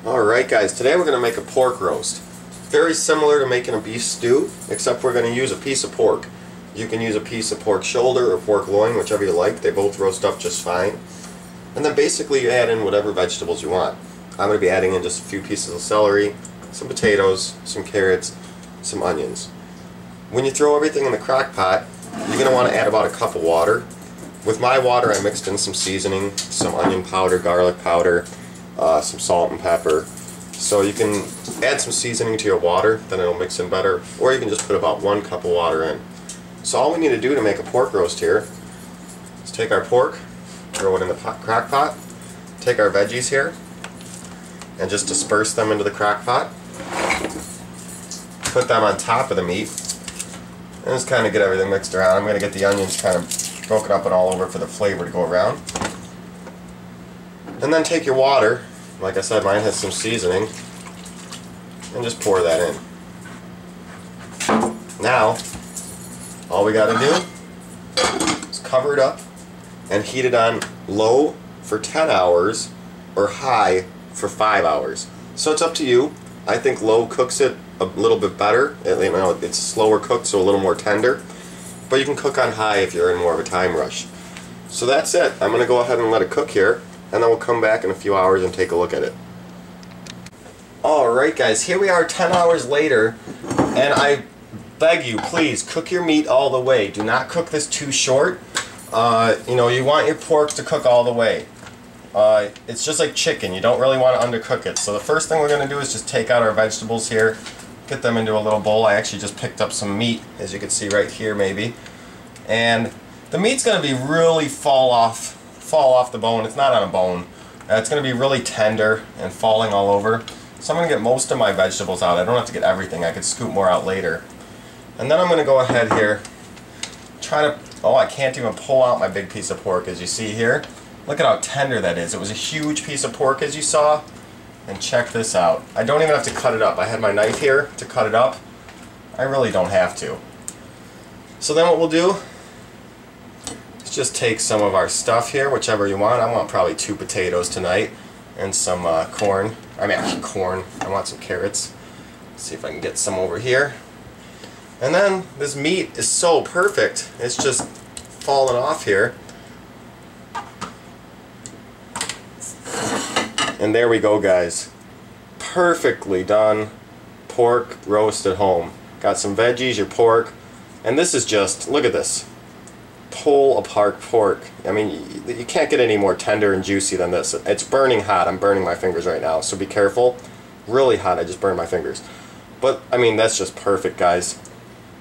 Alright guys, today we're going to make a pork roast. Very similar to making a beef stew, except we're going to use a piece of pork. You can use a piece of pork shoulder or pork loin, whichever you like. They both roast up just fine. And then basically you add in whatever vegetables you want. I'm going to be adding in just a few pieces of celery, some potatoes, some carrots, some onions. When you throw everything in the crock pot, you're going to want to add about a cup of water. With my water I mixed in some seasoning, some onion powder, garlic powder, some salt and pepper. So you can add some seasoning to your water, then it'll mix in better, or you can just put about 1 cup of water in. So all we need to do to make a pork roast here is take our pork, throw it in the crock pot, take our veggies here, and just disperse them into the crock pot. Put them on top of the meat, and just kind of get everything mixed around. I'm going to get the onions kind of broken up and all over for the flavor to go around. And then take your water, like I said, mine has some seasoning, and just pour that in. Now, all we got to do is cover it up and heat it on low for 10 hours or high for 5 hours. So it's up to you. I think low cooks it a little bit better. It's slower cooked, so a little more tender. But you can cook on high if you're in more of a time rush. So that's it. I'm going to go ahead and let it cook here, and then we'll come back in a few hours and take a look at it. Alright guys, here we are 10 hours later, and I beg you, please, cook your meat all the way. Do not cook this too short. You want your pork to cook all the way. It's just like chicken. You don't really want to undercook it. So the first thing we're going to do is just take out our vegetables here, get them into a little bowl. I actually just picked up some meat, as you can see right here maybe. And the meat's going to be really fall off the bone. It's not on a bone. It's going to be really tender and falling all over. So I'm going to get most of my vegetables out. I don't have to get everything. I could scoop more out later. And then I'm going to go ahead here, I can't even pull out my big piece of pork, as you see here. Look at how tender that is. It was a huge piece of pork, as you saw. And check this out. I don't even have to cut it up. I had my knife here to cut it up. I really don't have to. So then what we'll do is just take some of our stuff here, whichever you want. I want probably 2 potatoes tonight and some corn. I want some carrots. Let's see if I can get some over here. And then this meat is so perfect. It's just falling off here. And there we go, guys. Perfectly done pork roast at home. Got some veggies, your pork, and this is just, look at this. Pull apart pork. I mean, you can't get any more tender and juicy than this. It's burning hot. I'm burning my fingers right now, so be careful. Really hot. I just burned my fingers. But, I mean, that's just perfect, guys.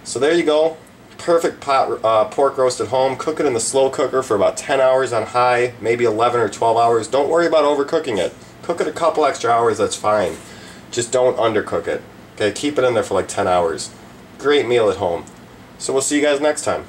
So there you go. Perfect pork roast at home. Cook it in the slow cooker for about 10 hours on high, maybe 11 or 12 hours. Don't worry about overcooking it. Cook it a couple extra hours, that's fine. Just don't undercook it. Okay, keep it in there for like 10 hours. Great meal at home. So we'll see you guys next time.